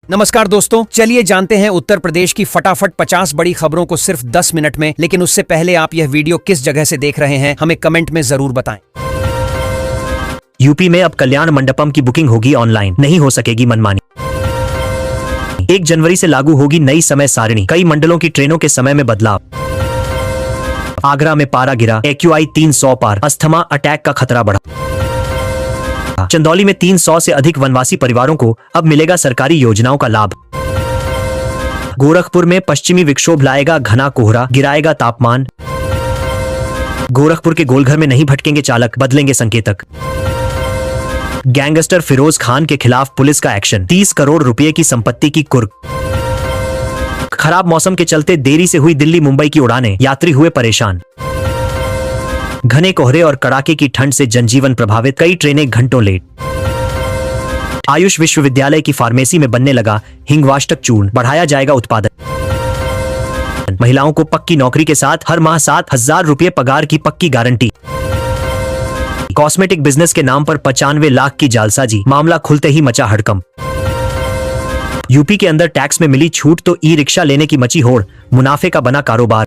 नमस्कार दोस्तों, चलिए जानते हैं उत्तर प्रदेश की फटाफट 50 बड़ी खबरों को सिर्फ 10 मिनट में। लेकिन उससे पहले आप यह वीडियो किस जगह से देख रहे हैं हमें कमेंट में जरूर बताएं। यूपी में अब कल्याण मंडपम की बुकिंग होगी ऑनलाइन, नहीं हो सकेगी मनमानी। 1 जनवरी से लागू होगी नई समय सारिणी, कई मंडलों की ट्रेनों के समय में बदलाव। आगरा में पारा गिरा, AQI 300 पार, अस्थमा अटैक का खतरा बढ़ा। चंदौली में 300 से अधिक वनवासी परिवारों को अब मिलेगा सरकारी योजनाओं का लाभ। गोरखपुर में पश्चिमी विक्षोभ लाएगा घना कोहरा, गिराएगा तापमान। गोरखपुर के गोलघर में नहीं भटकेंगे चालक, बदलेंगे संकेतक। गैंगस्टर फिरोज खान के खिलाफ पुलिस का एक्शन, 30 करोड़ रुपए की संपत्ति की कुर्क। खराब मौसम के चलते देरी से हुई दिल्ली मुंबई की उड़ानें, यात्री हुए परेशान। घने कोहरे और कड़ाके की ठंड से जनजीवन प्रभावित, कई ट्रेनें घंटों लेट। आयुष विश्वविद्यालय की फार्मेसी में बनने लगा हिंगवाष्टक चूर्ण, बढ़ाया जाएगा उत्पादन। महिलाओं को पक्की नौकरी के साथ हर माह 7,000 रुपए पगार की पक्की गारंटी। कॉस्मेटिक बिजनेस के नाम पर 95 लाख की जालसाजी, मामला खुलते ही मचा हड़कंप। यूपी के अंदर टैक्स में मिली छूट तो ई रिक्शा लेने की मची होड़, मुनाफे का बना कारोबार।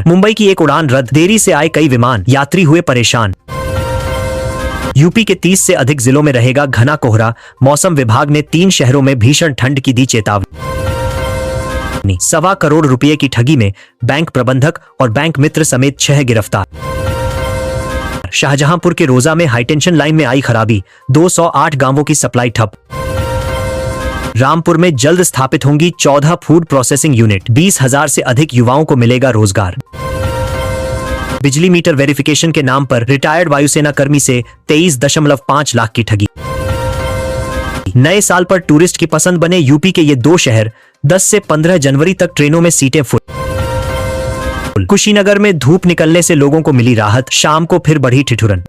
मुंबई की एक उड़ान रद्द, देरी से आए कई विमान, यात्री हुए परेशान। यूपी के 30 से अधिक जिलों में रहेगा घना कोहरा, मौसम विभाग ने 3 शहरों में भीषण ठंड की दी चेतावनी। 1.25 करोड़ रुपए की ठगी में बैंक प्रबंधक और बैंक मित्र समेत 6 गिरफ्तार। शाहजहांपुर के रोजा में हाईटेंशन लाइन में आई खराबी, 208 गांवों की सप्लाई ठप। रामपुर में जल्द स्थापित होंगी 14 फूड प्रोसेसिंग यूनिट, 20,000 से अधिक युवाओं को मिलेगा रोजगार। बिजली मीटर वेरिफिकेशन के नाम पर रिटायर्ड वायुसेना कर्मी से 23.5 लाख की ठगी। नए साल पर टूरिस्ट की पसंद बने यूपी के ये 2 शहर, 10 से 15 जनवरी तक ट्रेनों में सीटें फुल। कुशीनगर में धूप निकलने से लोगों को मिली राहत, शाम को फिर बढ़ी ठिठुरन।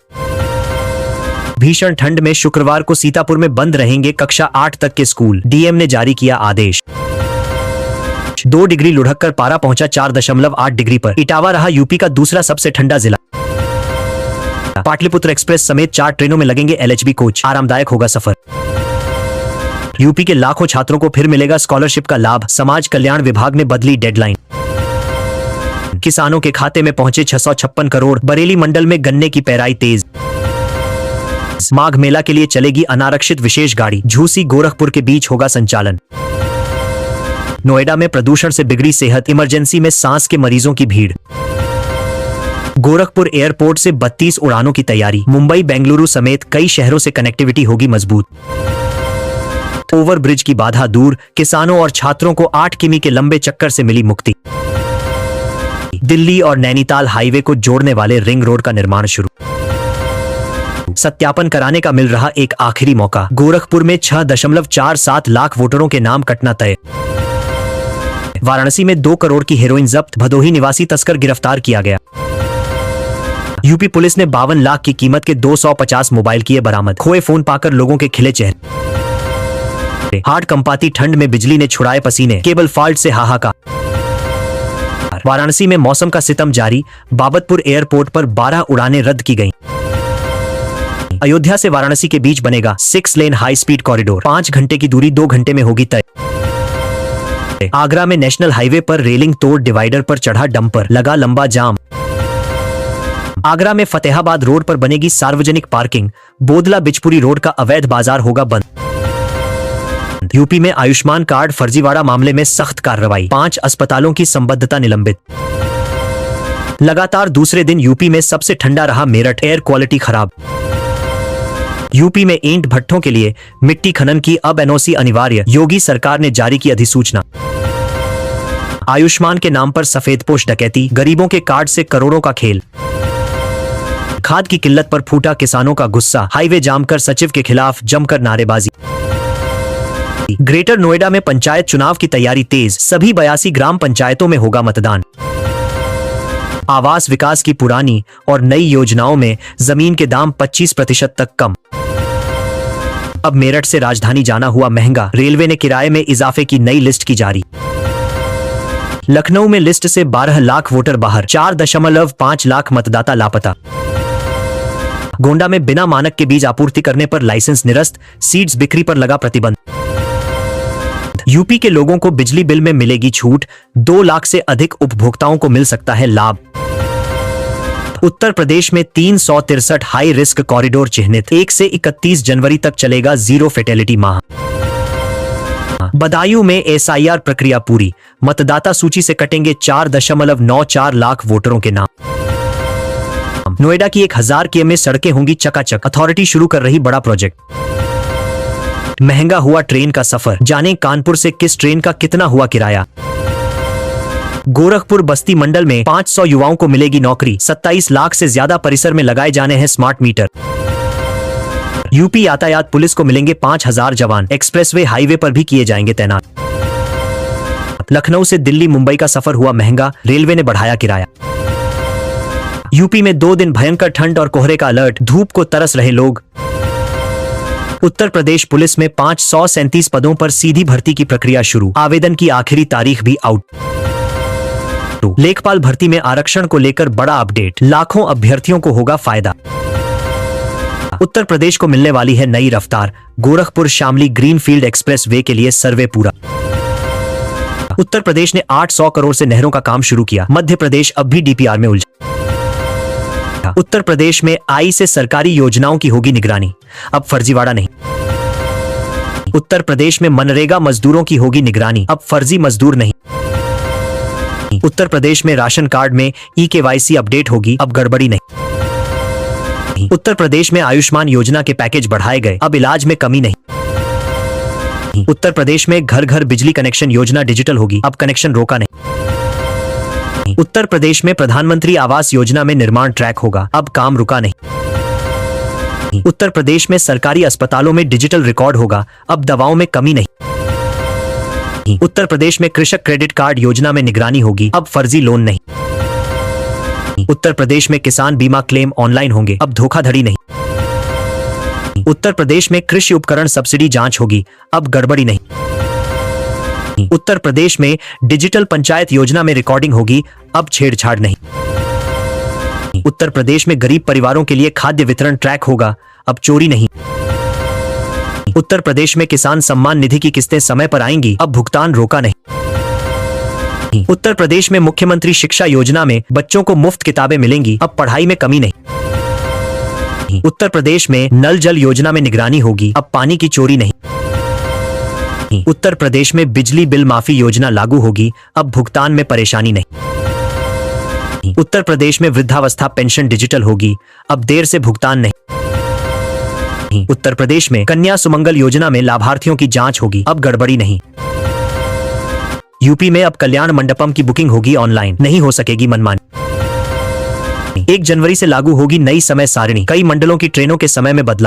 भीषण ठंड में शुक्रवार को सीतापुर में बंद रहेंगे कक्षा 8 तक के स्कूल, डीएम ने जारी किया आदेश। 2 डिग्री लुढ़ककर पारा पहुंचा 4.8 डिग्री पर, इटावा रहा यूपी का दूसरा सबसे ठंडा जिला। पाटलिपुत्र एक्सप्रेस समेत 4 ट्रेनों में लगेंगे LHB कोच, आरामदायक होगा सफर। यूपी के लाखों छात्रों को फिर मिलेगा स्कॉलरशिप का लाभ, समाज कल्याण विभाग ने बदली डेडलाइन। किसानों के खाते में पहुंचे 656 करोड़, बरेली मंडल में गन्ने की पेराई तेज। माघ मेला के लिए चलेगी अनारक्षित विशेष गाड़ी, झूसी गोरखपुर के बीच होगा संचालन। नोएडा में प्रदूषण से बिगड़ी सेहत, इमरजेंसी में सांस के मरीजों की भीड़। गोरखपुर एयरपोर्ट से 32 उड़ानों की तैयारी, मुंबई बेंगलुरु समेत कई शहरों से कनेक्टिविटी होगी मजबूत। ओवरब्रिज की बाधा दूर, किसानों और छात्रों को 8 किमी के लंबे चक्कर से मिली मुक्ति। दिल्ली और नैनीताल हाईवे को जोड़ने वाले रिंग रोड का निर्माण शुरू, सत्यापन कराने का मिल रहा एक आखिरी मौका। गोरखपुर में 6.47 लाख वोटरों के नाम कटना तय। वाराणसी में 2 करोड़ की हेरोइन जब्त, भदोही निवासी तस्कर गिरफ्तार किया गया। यूपी पुलिस ने 52 लाख की कीमत के 250 मोबाइल किए बरामद, खोए फोन पाकर लोगों के खिले चेहरे। हाड़ कंपाती ठंड में बिजली ने छुड़ाए पसीने, केबल फॉल्ट से हाहाकार। वाराणसी में मौसम का सितम जारी, बाबतपुर एयरपोर्ट पर 12 उड़ानें रद्द की गईं। अयोध्या से वाराणसी के बीच बनेगा 6 लेन हाई स्पीड कॉरिडोर, 5 घंटे की दूरी 2 घंटे में होगी तय। आगरा में नेशनल हाईवे पर रेलिंग तोड़ डिवाइडर पर चढ़ा डंपर, लगा लंबा जाम। आगरा में फतेहाबाद रोड पर बनेगी सार्वजनिक पार्किंग, बोदला बिचपुरी रोड का अवैध बाजार होगा बंद। यूपी में आयुष्मान कार्ड फर्जीवाड़ा मामले में सख्त कार्रवाई, 5 अस्पतालों की संबद्धता निलंबित। लगातार दूसरे दिन यूपी में सबसे ठंडा रहा मेरठ, एयर क्वालिटी खराब। यूपी में ईंट भट्ठों के लिए मिट्टी खनन की अब NOC अनिवार्य, योगी सरकार ने जारी की अधिसूचना। आयुष्मान के नाम पर सफेदपोश डकैती, गरीबों के कार्ड से करोड़ों का खेल। खाद की किल्लत पर फूटा किसानों का गुस्सा, हाईवे जाम कर सचिव के खिलाफ जमकर नारेबाजी। ग्रेटर नोएडा में पंचायत चुनाव की तैयारी तेज, सभी 82 ग्राम पंचायतों में होगा मतदान। आवास विकास की पुरानी और नई योजनाओं में जमीन के दाम 25% तक कम। अब मेरठ से राजधानी जाना हुआ महंगा, रेलवे ने किराए में इजाफे की नई लिस्ट की जारी। लखनऊ में लिस्ट से 12 लाख वोटर बाहर, 4.5 लाख मतदाता लापता। गोंडा में बिना मानक के बीज आपूर्ति करने पर लाइसेंस निरस्त, सीड्स बिक्री पर लगा प्रतिबंध। यूपी के लोगों को बिजली बिल में मिलेगी छूट, 2 लाख से अधिक उपभोक्ताओं को मिल सकता है लाभ। उत्तर प्रदेश में 363 हाई रिस्क कॉरिडोर चिन्हित, 1 से 31 जनवरी तक चलेगा जीरो फेटेलिटी माह। बदायूं में SIR प्रक्रिया पूरी, मतदाता सूची से कटेंगे 4.94 लाख वोटरों के नाम। नोएडा की 1000 किमी सड़कें होंगी चकाचक, अथॉरिटी शुरू कर रही बड़ा प्रोजेक्ट। महंगा हुआ ट्रेन का सफर, जानें कानपुर से किस ट्रेन का कितना हुआ किराया। गोरखपुर बस्ती मंडल में 500 युवाओं को मिलेगी नौकरी, 27 लाख से ज्यादा परिसर में लगाए जाने हैं स्मार्ट मीटर। यूपी यातायात पुलिस को मिलेंगे 5000 जवान, एक्सप्रेसवे हाईवे पर भी किए जाएंगे तैनात। लखनऊ से दिल्ली मुंबई का सफर हुआ महंगा, रेलवे ने बढ़ाया किराया। यूपी में 2 दिन भयंकर ठंड और कोहरे का अलर्ट, धूप को तरस रहे लोग। उत्तर प्रदेश पुलिस में 537 पदों पर सीधी भर्ती की प्रक्रिया शुरू, आवेदन की आखिरी तारीख भी आउट। लेखपाल भर्ती में आरक्षण को लेकर बड़ा अपडेट, लाखों अभ्यर्थियों को होगा फायदा। उत्तर प्रदेश को मिलने वाली है नई रफ्तार, Gorakhpur Shamli greenfield express way के लिए सर्वे पूरा। उत्तर प्रदेश ने 800 करोड़ से नहरों का काम शुरू किया, मध्य प्रदेश अब भी DPR में उलझा। उत्तर प्रदेश में आई से सरकारी योजनाओं की होगी निगरानी, अब फर्जीवाड़ा नहीं। उत्तर प्रदेश में मनरेगा मजदूरों की होगी निगरानी, अब फर्जी मजदूर नहीं। उत्तर प्रदेश में राशन कार्ड में eKYC अपडेट होगी, अब गड़बड़ी नहीं। उत्तर प्रदेश में आयुष्मान योजना के पैकेज बढ़ाए गए, अब इलाज में कमी नहीं। उत्तर प्रदेश में घर घर बिजली कनेक्शन योजना डिजिटल होगी, अब कनेक्शन रोका नहीं। उत्तर प्रदेश में प्रधानमंत्री आवास योजना में निर्माण ट्रैक होगा, अब काम रुका नहीं। उत्तर प्रदेश में सरकारी अस्पतालों में डिजिटल रिकॉर्ड होगा, अब दवाओं में कमी नहीं। उत्तर प्रदेश में कृषक क्रेडिट कार्ड योजना में निगरानी होगी, अब फर्जी लोन नहीं। उत्तर प्रदेश में किसान बीमा क्लेम ऑनलाइन होंगे, अब धोखाधड़ी नहीं। उत्तर प्रदेश में कृषि उपकरण सब्सिडी जांच होगी, अब गड़बड़ी नहीं। उत्तर प्रदेश में डिजिटल पंचायत योजना में रिकॉर्डिंग होगी, अब छेड़छाड़ नहीं। उत्तर प्रदेश में गरीब परिवारों के लिए खाद्य वितरण ट्रैक होगा, अब चोरी नहीं। उत्तर प्रदेश में किसान सम्मान निधि की किस्तें समय पर आएंगी, अब भुगतान रोका नहीं। उत्तर प्रदेश में मुख्यमंत्री शिक्षा योजना में बच्चों को मुफ्त किताबें मिलेंगी, अब पढ़ाई में कमी नहीं। उत्तर प्रदेश में नल जल योजना में निगरानी होगी, अब पानी की चोरी नहीं। उत्तर प्रदेश में बिजली बिल माफी योजना लागू होगी, अब भुगतान में परेशानी नहीं। उत्तर प्रदेश में वृद्धावस्था पेंशन डिजिटल होगी, अब देर से भुगतान नहीं। उत्तर प्रदेश में कन्या सुमंगल योजना में लाभार्थियों की जांच होगी, अब गड़बड़ी नहीं। यूपी में अब कल्याण मंडपम की बुकिंग होगी ऑनलाइन, नहीं हो सकेगी मनमानी। 1 जनवरी से लागू होगी नई समय सारिणी, कई मंडलों की ट्रेनों के समय में बदलाव।